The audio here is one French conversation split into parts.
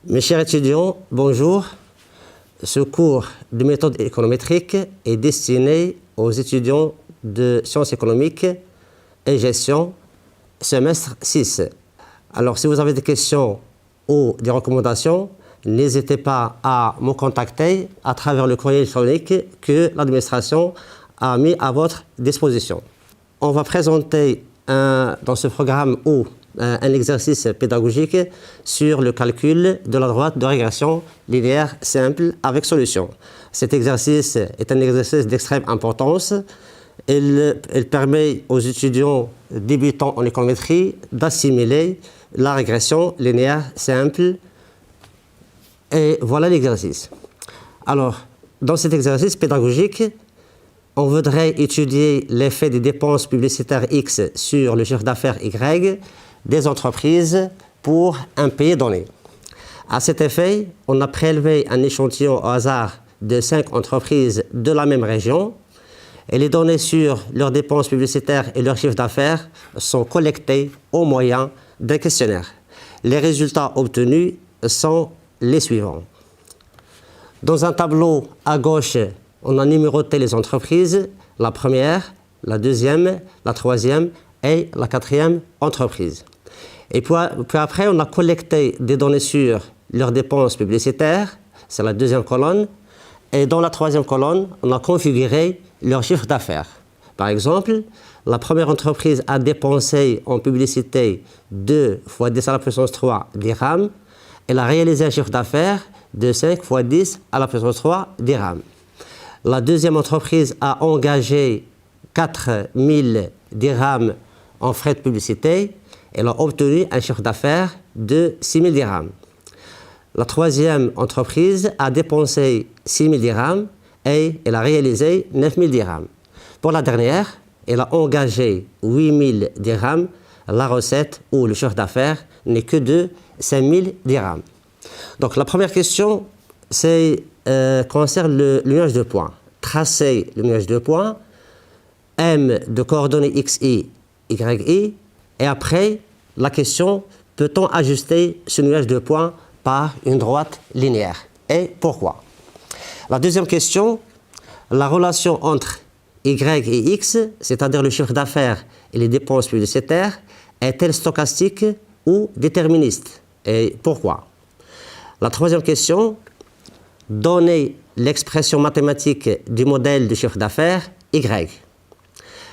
Mes chers étudiants, bonjour. Ce cours de méthode économétrique est destiné aux étudiants de sciences économiques et gestion, semestre 6. Alors, si vous avez des questions ou des recommandations, n'hésitez pas à me contacter à travers le courrier électronique que l'administration a mis à votre disposition. On va présenter dans ce programme un exercice pédagogique sur le calcul de la droite de régression linéaire simple avec solution. Cet exercice est un exercice d'extrême importance. Il permet aux étudiants débutants en économétrie d'assimiler la régression linéaire simple. Et voilà l'exercice. Alors, dans cet exercice pédagogique, on voudrait étudier l'effet des dépenses publicitaires X sur le chiffre d'affaires Y des entreprises pour un pays donné. À cet effet, on a prélevé un échantillon au hasard de 5 entreprises de la même région et les données sur leurs dépenses publicitaires et leur chiffre d'affaires sont collectées au moyen d'un questionnaire. Les résultats obtenus sont les suivants. Dans un tableau à gauche, on a numéroté les entreprises, la première, la deuxième, la troisième et la quatrième entreprise. Et puis après, on a collecté des données sur leurs dépenses publicitaires, c'est la deuxième colonne, et dans la troisième colonne, on a configuré leur chiffre d'affaires. Par exemple, la première entreprise a dépensé en publicité 2 fois 10 à la puissance 3 dirhams, elle a réalisé un chiffre d'affaires de 5 fois 10 à la puissance 3 dirhams. La deuxième entreprise a engagé 4000 dirhams en frais de publicité. Elle a obtenu un chiffre d'affaires de 6000 dirhams. La troisième entreprise a dépensé 6000 dirhams et elle a réalisé 9000 dirhams. Pour la dernière, elle a engagé 8000 dirhams. La recette ou le chiffre d'affaires n'est que de 5000 dirhams. Donc la première question concerne le nuage de points. Tracer le nuage de points, M de coordonnées XI, YI, et après, la question, peut-on ajuster ce nuage de points par une droite linéaire? Et pourquoi? La deuxième question, la relation entre Y et X, c'est-à-dire le chiffre d'affaires et les dépenses publicitaires, est-elle stochastique ou déterministe? Et pourquoi? La troisième question, donner l'expression mathématique du modèle du chiffre d'affaires Y.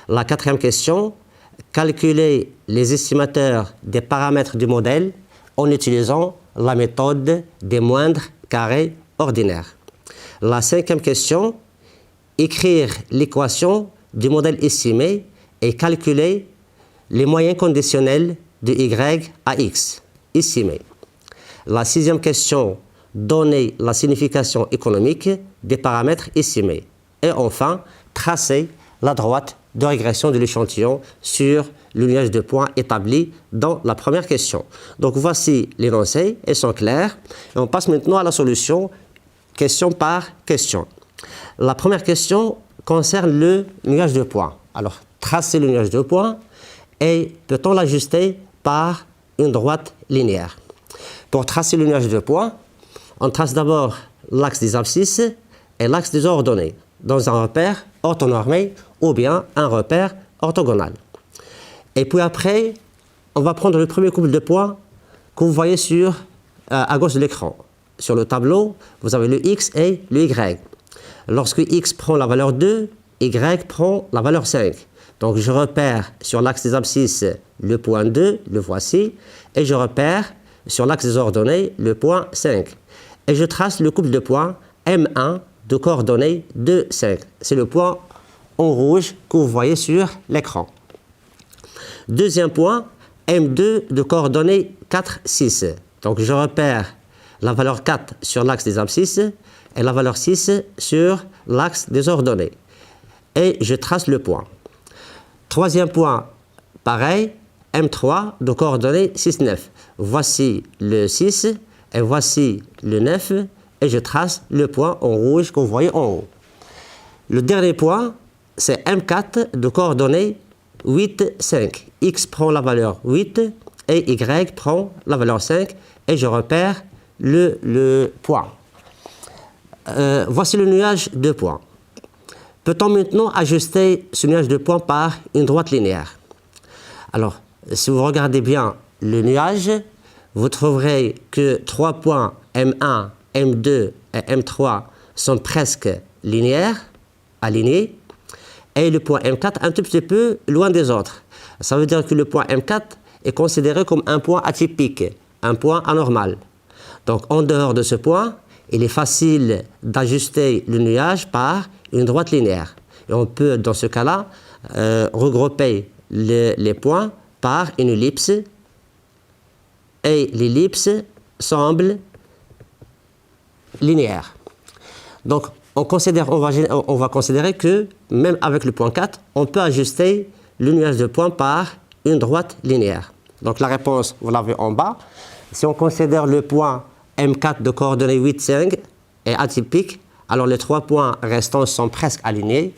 La quatrième question, calculer les estimateurs des paramètres du modèle en utilisant la méthode des moindres carrés ordinaires. La cinquième question, écrire l'équation du modèle estimé et calculer les moyens conditionnels de Y à X, estimés. La sixième question, donner la signification économique des paramètres estimés. Et enfin, tracer la droite de régression de l'échantillon sur le nuage de points établi dans la première question. Donc voici l'énoncé, elles sont claires. Et on passe maintenant à la solution, question par question. La première question concerne le nuage de points. Alors, tracer le nuage de points et peut-on l'ajuster par une droite linéaire? Pour tracer le nuage de points, on trace d'abord l'axe des abscisses et l'axe des ordonnées dans un repère orthonormé ou bien un repère orthogonal. Et puis après, on va prendre le premier couple de points que vous voyez à gauche de l'écran. Sur le tableau, vous avez le X et le Y. Lorsque X prend la valeur 2, Y prend la valeur 5. Donc je repère sur l'axe des abscisses le point 2, le voici, et je repère sur l'axe des ordonnées le point 5. Et je trace le couple de points M1 de coordonnées 2, 5. C'est le point en rouge que vous voyez sur l'écran. Deuxième point, M2 de coordonnées 4, 6. Donc je repère la valeur 4 sur l'axe des abscisses et la valeur 6 sur l'axe des ordonnées. Et je trace le point. Troisième point, pareil, M3 de coordonnées 6, 9. Voici le 6 et voici le 9 et je trace le point en rouge que vous voyez en haut. Le dernier point, c'est M4 de coordonnées 8, 5. X prend la valeur 8 et Y prend la valeur 5 et je repère le point. Voici le nuage de points. Peut-on maintenant ajuster ce nuage de points par une droite linéaire? Alors, si vous regardez bien le nuage, vous trouverez que 3 points M1, M2 et M3 sont presque linéaires, alignés, et le point M4 un tout petit peu loin des autres. Ça veut dire que le point M4 est considéré comme un point atypique, un point anormal. Donc, en dehors de ce point, il est facile d'ajuster le nuage par une droite linéaire. Et on peut, dans ce cas-là, regrouper les points par une ellipse. Et l'ellipse semble linéaire. Donc, on va considérer que, même avec le point 4, on peut ajuster le nuage de points par une droite linéaire. Donc, la réponse, vous l'avez en bas. Si on considère le point M4 de coordonnées 8, 5 est atypique, alors les 3 points restants sont presque alignés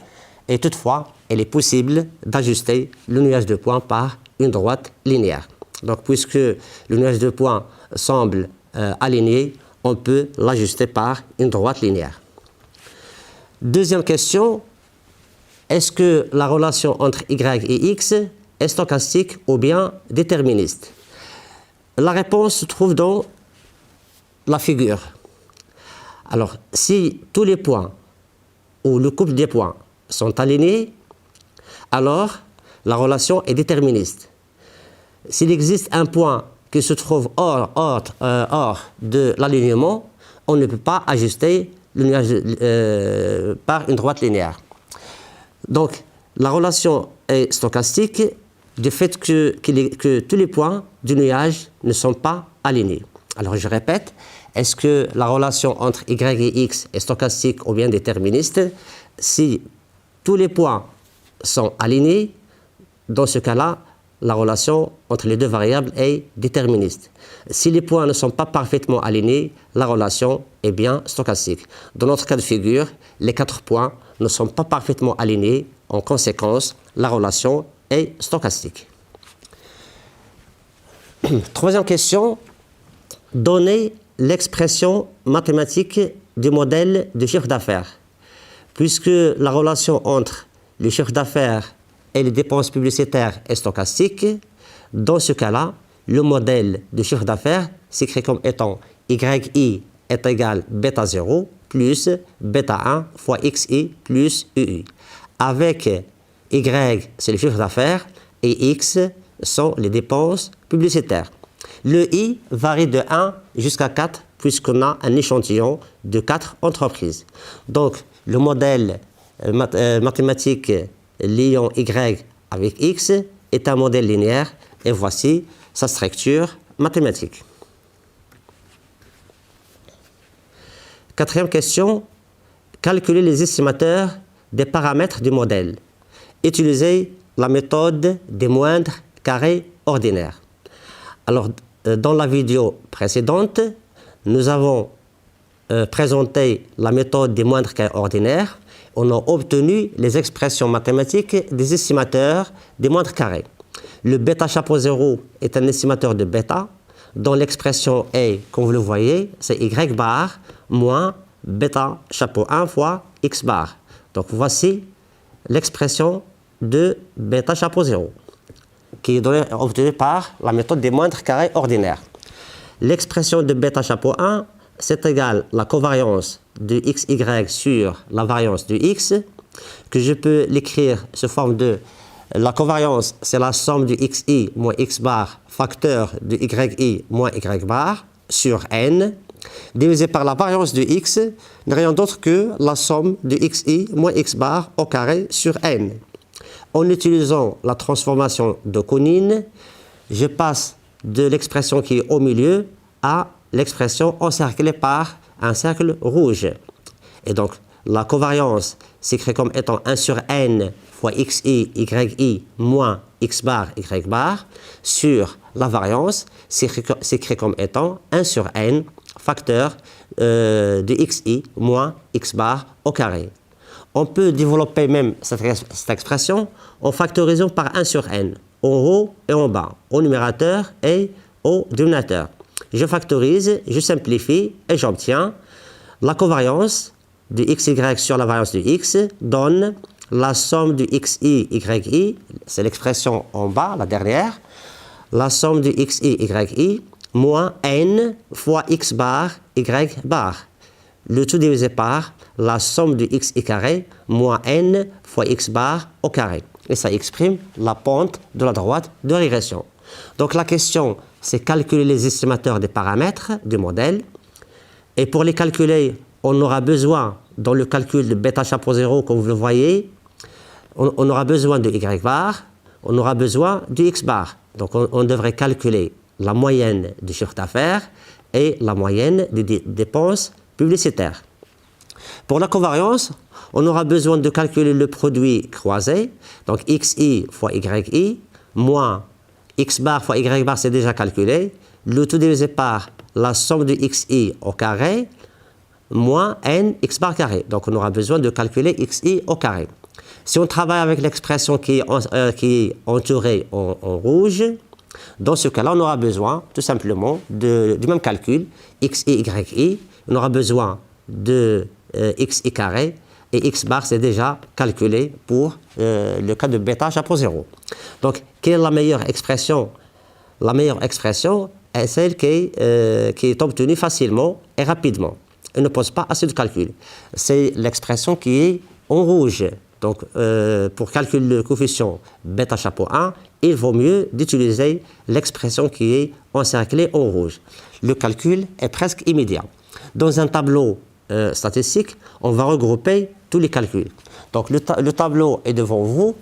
et toutefois, il est possible d'ajuster le nuage de points par une droite linéaire. Donc, puisque le nuage de points semble aligné, on peut l'ajuster par une droite linéaire. Deuxième question, est-ce que la relation entre Y et X est stochastique ou bien déterministe? La réponse se trouve dans la figure. Alors, si tous les points ou le couple des points sont alignés, alors la relation est déterministe. S'il existe un point qui se trouve hors de l'alignement, on ne peut pas ajuster le nuage par une droite linéaire. Donc, la relation est stochastique du fait que tous les points du nuage ne sont pas alignés. Alors, je répète, est-ce que la relation entre Y et X est stochastique ou bien déterministe? Si tous les points sont alignés, dans ce cas-là, la relation entre les deux variables est déterministe. Si les points ne sont pas parfaitement alignés, la relation est bien stochastique. Dans notre cas de figure, les 4 points ne sont pas parfaitement alignés. En conséquence, la relation est stochastique. Troisième question. Donnez l'expression mathématique du modèle de chiffre d'affaires. Puisque la relation entre le chiffre d'affaires et les dépenses publicitaires est stochastique, dans ce cas-là, le modèle de chiffre d'affaires s'écrit comme étant YI est égal bêta 0 plus bêta 1 fois XI plus UI. Avec Y, c'est le chiffre d'affaires, et X sont les dépenses publicitaires. Le I varie de 1 jusqu'à 4 puisqu'on a un échantillon de 4 entreprises. Donc, le modèle mathématique liant Y avec X est un modèle linéaire et voici sa structure mathématique. Quatrième question, calculer les estimateurs des paramètres du modèle. Utilisez la méthode des moindres carrés ordinaires. Alors, dans la vidéo précédente, nous avons présenté la méthode des moindres carrés ordinaires. On a obtenu les expressions mathématiques des estimateurs des moindres carrés. Le bêta chapeau 0 est un estimateur de bêta, dont l'expression est, comme vous le voyez, c'est Y bar moins bêta chapeau 1 fois X bar. Donc voici l'expression de bêta chapeau 0, qui est obtenue par la méthode des moindres carrés ordinaires. L'expression de bêta chapeau 1, c'est égal à la covariance de XY sur la variance de X, que je peux l'écrire sous forme de la covariance, c'est la somme du XI moins X bar facteur de YI moins Y bar sur N, divisé par la variance de X, n'est rien d'autre que la somme de XI moins X bar au carré sur N. En utilisant la transformation de Konine, je passe de l'expression qui est au milieu à l'expression encerclée par un cercle rouge. Et donc, la covariance s'écrit comme étant 1 sur N fois XI, YI moins X bar, Y bar sur la variance s'écrit comme étant 1 sur N facteur de XI moins X bar au carré. On peut développer même cette expression en factorisant par 1 sur N, en haut et en bas, au numérateur et au dénominateur. je factorise, je simplifie et j'obtiens la covariance de xy sur la variance de x donne la somme de xi, yi, c'est l'expression en bas, la dernière, la somme de xi, yi, moins n fois x bar, y bar. Le tout divisé par la somme de xi carré moins n fois x bar au carré. Et ça exprime la pente de la droite de régression. Donc la question, c'est calculer les estimateurs des paramètres du modèle. Et pour les calculer, on aura besoin, dans le calcul de bêta chapeau 0, comme vous le voyez, on aura besoin de y bar, on aura besoin de x bar. Donc on devrait calculer la moyenne du chiffre d'affaires et la moyenne des dépenses publicitaires. Pour la covariance, on aura besoin de calculer le produit croisé, donc xi fois yi, moins x bar fois y bar, c'est déjà calculé, le tout divisé par la somme de xi au carré, moins n x bar carré. Donc on aura besoin de calculer xi au carré. Si on travaille avec l'expression qui est entourée en rouge, dans ce cas-là, on aura besoin tout simplement du même calcul, xi, yi, on aura besoin de xi carré, et x bar c'est déjà calculé pour le cas de bêta chapeau 0. Donc, quelle est la meilleure expression? La meilleure expression est celle qui est obtenue facilement et rapidement. Elle ne pose pas assez de calcul. C'est l'expression qui est en rouge. Donc, pour calculer le coefficient bêta chapeau 1, il vaut mieux d'utiliser l'expression qui est encerclée en rouge. Le calcul est presque immédiat. Dans un tableau statistique, on va regrouper tous les calculs. Donc, le tableau est devant vous.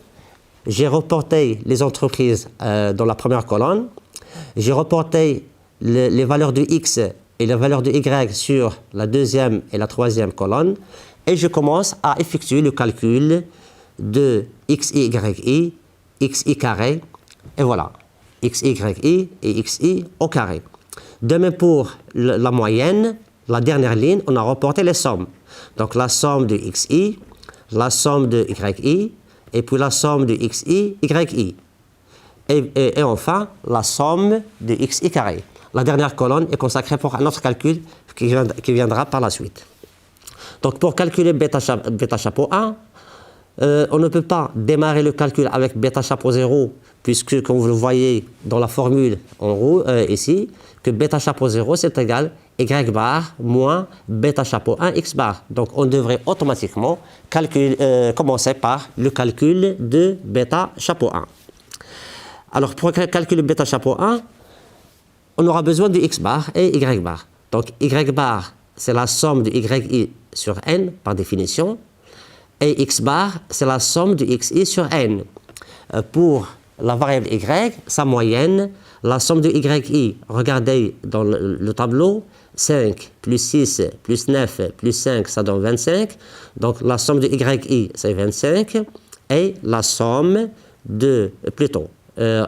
J'ai reporté les entreprises dans la première colonne. J'ai reporté les valeurs de x et les valeurs de y sur la deuxième et la troisième colonne. Et je commence à effectuer le calcul de xi, yi, xi carré, et voilà, xi, yi et xi au carré. De même pour la moyenne, la dernière ligne, on a reporté les sommes. Donc la somme de xi, la somme de yi, et puis la somme de xi, yi. Et enfin, la somme de xi carré. La dernière colonne est consacrée pour un autre calcul qui viendra par la suite. Donc pour calculer bêta chapeau 1, on ne peut pas démarrer le calcul avec bêta chapeau 0, puisque comme vous le voyez dans la formule en haut ici, que bêta chapeau 0 c'est égal y bar moins bêta chapeau 1 x bar. Donc on devrait automatiquement commencer par le calcul de bêta chapeau 1. Alors pour calculer bêta chapeau 1, on aura besoin de x bar et y bar. Donc y bar c'est la somme de yi sur n par définition, et x bar c'est la somme de xi sur n. Pour la variable y, sa moyenne, la somme de yi, regardez dans le tableau, 5 plus 6 plus 9 plus 5, ça donne 25. Donc la somme de yi, c'est 25. Et la somme de,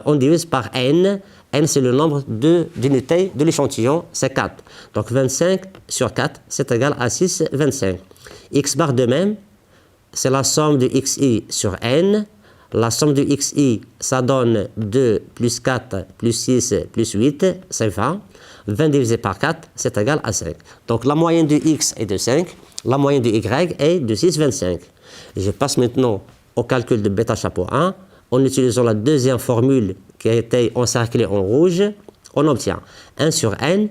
on divise par n. N, c'est le nombre d'unités de l'échantillon, c'est 4. Donc 25 sur 4, c'est égal à 6, 25. X bar de même, c'est la somme de xi sur n. La somme de xi, ça donne 2 plus 4 plus 6 plus 8, c'est 20. 20 divisé par 4, c'est égal à 5. Donc la moyenne de x est de 5, la moyenne de y est de 6, 25. Je passe maintenant au calcul de bêta chapeau 1. En utilisant la deuxième formule qui a été encerclée en rouge, on obtient 1 sur n,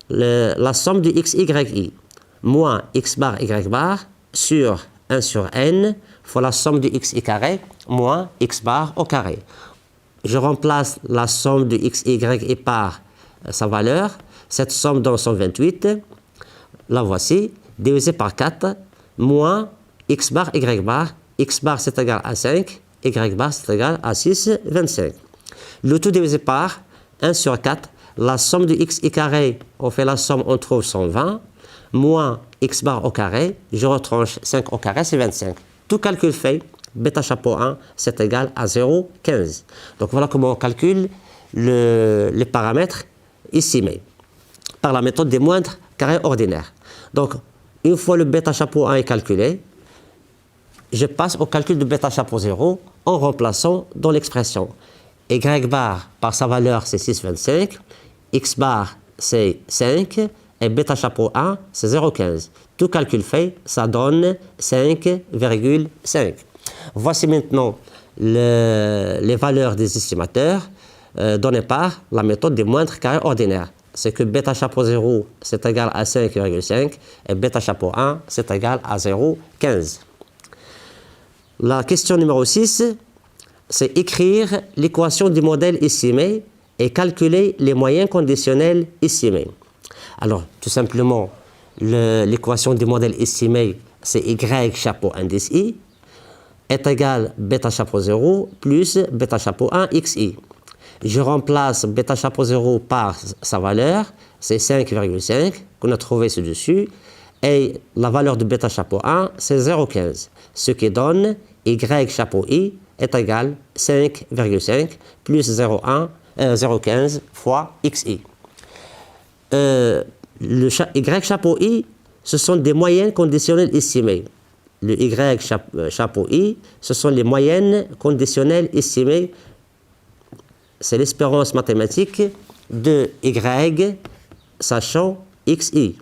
la somme de xi, yi, moins x bar, y bar, sur 1 sur n, fois la somme de xi carré, moins x bar au carré. Je remplace la somme de xi, yi par sa valeur. Cette somme donne 128, la voici, divisé par 4, moins x bar, y bar. X bar, c'est égal à 5. Y bar, c'est égal à 6, 25. Le tout divisé par 1 sur 4, la somme de xi carré, on fait la somme, on trouve 120, moins x bar au carré, je retranche 5 au carré, c'est 25. Tout calcul fait, bêta chapeau 1, c'est égal à 0,15. Donc voilà comment on calcule les paramètres estimés par la méthode des moindres carrés ordinaires. Donc, une fois le bêta chapeau 1 est calculé, je passe au calcul de bêta chapeau 0 en remplaçant dans l'expression y bar par sa valeur c'est 6,25, x bar c'est 5 et bêta chapeau 1, c'est 0,15. Tout calcul fait, ça donne 5,5. Voici maintenant les valeurs des estimateurs données par la méthode des moindres carrés ordinaires. C'est que bêta chapeau 0, c'est égal à 5,5 et bêta chapeau 1, c'est égal à 0,15. La question numéro 6, c'est écrire l'équation du modèle estimé et calculer les moyens conditionnels estimés. Alors, tout simplement, l'équation du modèle estimé, c'est y chapeau indice i est égal bêta chapeau 0 plus bêta chapeau 1 xi. Je remplace bêta chapeau 0 par sa valeur, c'est 5,5 qu'on a trouvé ci-dessus, et la valeur de bêta chapeau 1, c'est 0,15, ce qui donne y chapeau i est égal 5,5 plus 0,15 fois xi. Le y chapeau i, ce sont des moyennes conditionnelles estimées. Le y chapeau i, ce sont les moyennes conditionnelles estimées. C'est l'espérance mathématique de y sachant xi.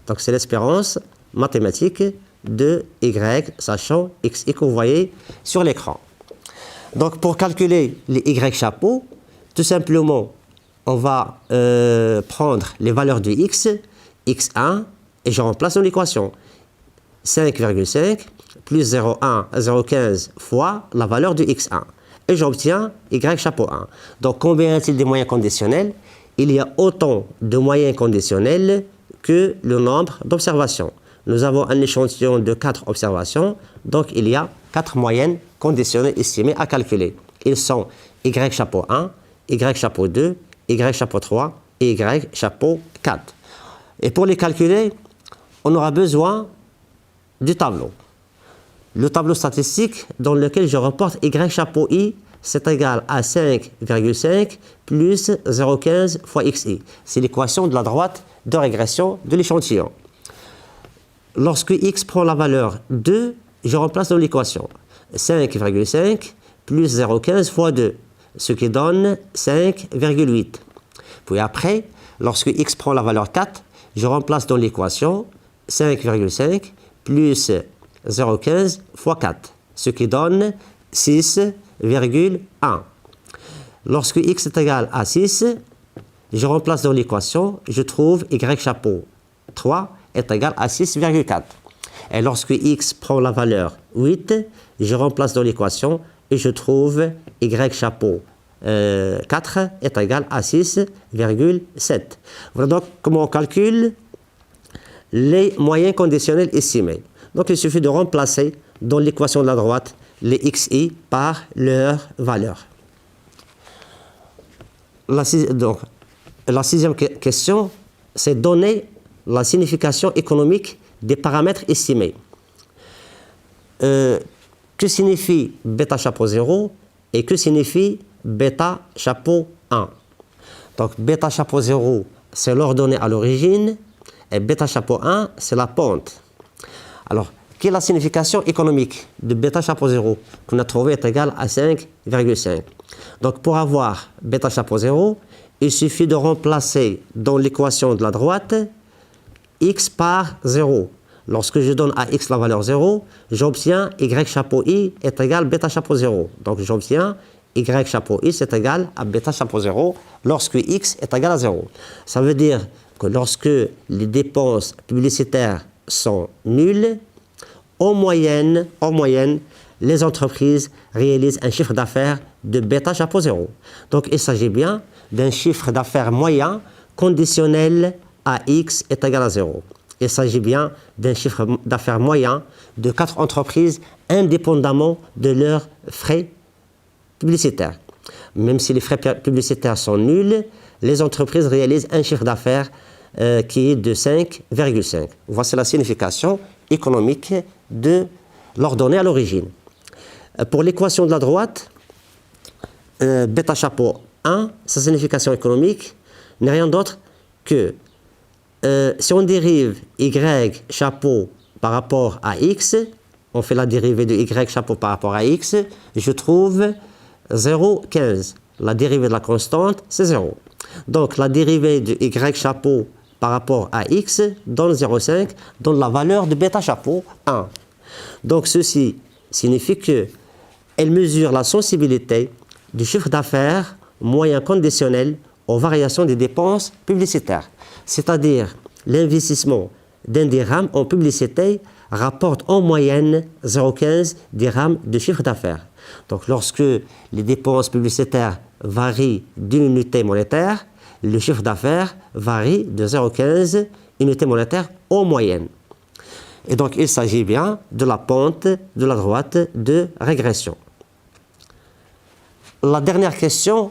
Donc c'est l'espérance mathématique de y sachant xi que vous voyez sur l'écran. Donc pour calculer les y chapeaux, tout simplement, on va prendre les valeurs de x, x1, et je remplace dans l'équation. 5,5 plus 0,15 fois la valeur de x1. Et j'obtiens y chapeau 1. Donc combien y a-t-il de moyens conditionnels? Il y a autant de moyens conditionnels que le nombre d'observations. Nous avons un échantillon de 4 observations, donc il y a 4 moyennes conditionnelles estimées à calculer. Ils sont y chapeau 1, y chapeau 2, y chapeau 3 et y chapeau 4. Et pour les calculer, on aura besoin du tableau. Le tableau statistique dans lequel je reporte y chapeau i, c'est égal à 5,5 plus 0,15 fois xi. C'est l'équation de la droite de régression de l'échantillon. Lorsque x prend la valeur 2, je remplace dans l'équation 5,5 plus 0,15 fois 2, ce qui donne 5,8. Puis après, lorsque x prend la valeur 4, je remplace dans l'équation 5,5 plus 0,15 fois 4, ce qui donne 6,1. Lorsque x est égal à 6, je remplace dans l'équation, je trouve y chapeau 3 est égal à 6,4. Et lorsque x prend la valeur 8, je remplace dans l'équation et je trouve y chapeau 4 est égal à 6,7. Voilà donc comment on calcule les moyens conditionnels estimés. Donc il suffit de remplacer dans l'équation de la droite les xi par leur valeur. La sixième question, c'est donner la signification économique des paramètres estimés. Que signifie bêta chapeau 0 et que signifie bêta chapeau 1? Donc bêta chapeau 0, c'est l'ordonnée à l'origine, et bêta chapeau 1, c'est la pente. Alors, quelle est la signification économique de bêta chapeau 0 qu'on a trouvé est égal à 5,5? Donc, pour avoir bêta chapeau 0, il suffit de remplacer dans l'équation de la droite x par 0. Lorsque je donne à x la valeur 0, j'obtiens y chapeau i est égal à bêta chapeau 0. Donc, j'obtiens y chapeau i c'est égal à bêta chapeau 0 lorsque x est égal à 0. Ça veut dire que lorsque les dépenses publicitaires sont nulles, en moyenne, les entreprises réalisent un chiffre d'affaires de bêta chapeau 0. Donc, il s'agit bien d'un chiffre d'affaires moyen conditionnel à x est égal à 0. Il s'agit bien d'un chiffre d'affaires moyen de 4 entreprises indépendamment de leurs frais publicitaires. Même si les frais publicitaires sont nuls, les entreprises réalisent un chiffre d'affaires qui est de 5,5. Voici la signification économique de l'ordonnée à l'origine. Pour l'équation de la droite, bêta chapeau 1, sa signification économique n'est rien d'autre que si on dérive y chapeau par rapport à x, on fait la dérivée de y chapeau par rapport à x, je trouve 0,15. La dérivée de la constante, c'est 0. Donc la dérivée de y chapeau par rapport à x donne 0,5, donne la valeur de bêta chapeau 1. Donc ceci signifie que elle mesure la sensibilité du chiffre d'affaires moyen conditionnel aux variations des dépenses publicitaires. C'est-à-dire l'investissement d'un dirham en publicité rapporte en moyenne 0,15 dirhams de chiffre d'affaires. Donc lorsque les dépenses publicitaires varient d'une unité monétaire, le chiffre d'affaires varie de 0,15 unités monétaires en moyenne. Et donc il s'agit bien de la pente de la droite de régression. La dernière question,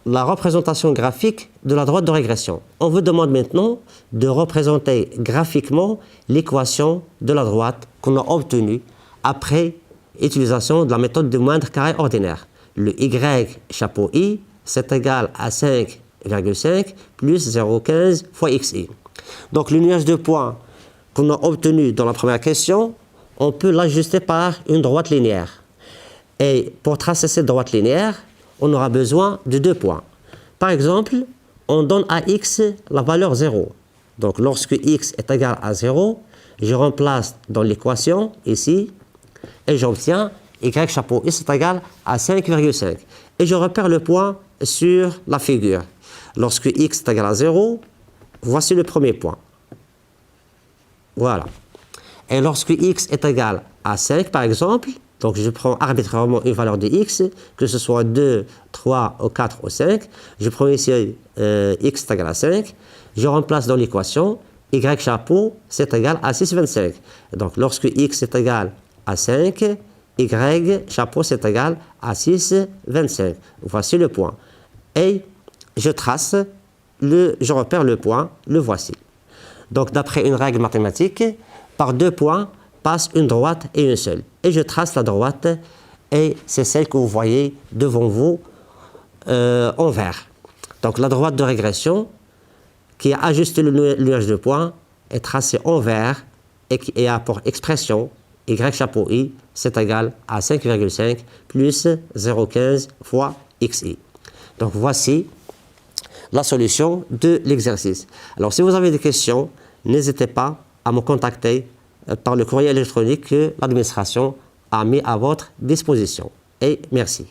la représentation graphique de la droite de régression. On vous demande maintenant de représenter graphiquement l'équation de la droite qu'on a obtenue après utilisation de la méthode de moindre carré ordinaire. Le y chapeau i, c'est égal à 5,5 plus 0,15 fois xi. Donc le nuage de points qu'on a obtenu dans la première question, on peut l'ajuster par une droite linéaire. Et pour tracer cette droite linéaire, on aura besoin de 2 points. Par exemple, on donne à x la valeur 0. Donc lorsque x est égal à 0, je remplace dans l'équation ici et j'obtiens y chapeau i est égal à 5,5. Et je repère le point sur la figure. Lorsque x est égal à 0, voici le premier point. Voilà. Et lorsque x est égal à 5 par exemple, donc je prends arbitrairement une valeur de x, que ce soit 2, 3, ou 4 ou 5. Je prends ici x est égal à 5. Je remplace dans l'équation y chapeau c'est égal à 6,25. Donc lorsque x est égal à 5, y chapeau c'est égal à 6,25. Voici le point. Et je trace, je repère le point, le voici. Donc d'après une règle mathématique, par 2 points, passe une droite et une seule. Et je trace la droite et c'est celle que vous voyez devant vous en vert. Donc la droite de régression qui a ajusté le nuage de points est tracée en vert et qui a pour expression y chapeau i c'est égal à 5,5 plus 0,15 fois xi. Donc voici la solution de l'exercice. Alors si vous avez des questions, n'hésitez pas à me contacter par le courrier électronique que l'administration a mis à votre disposition. Et merci.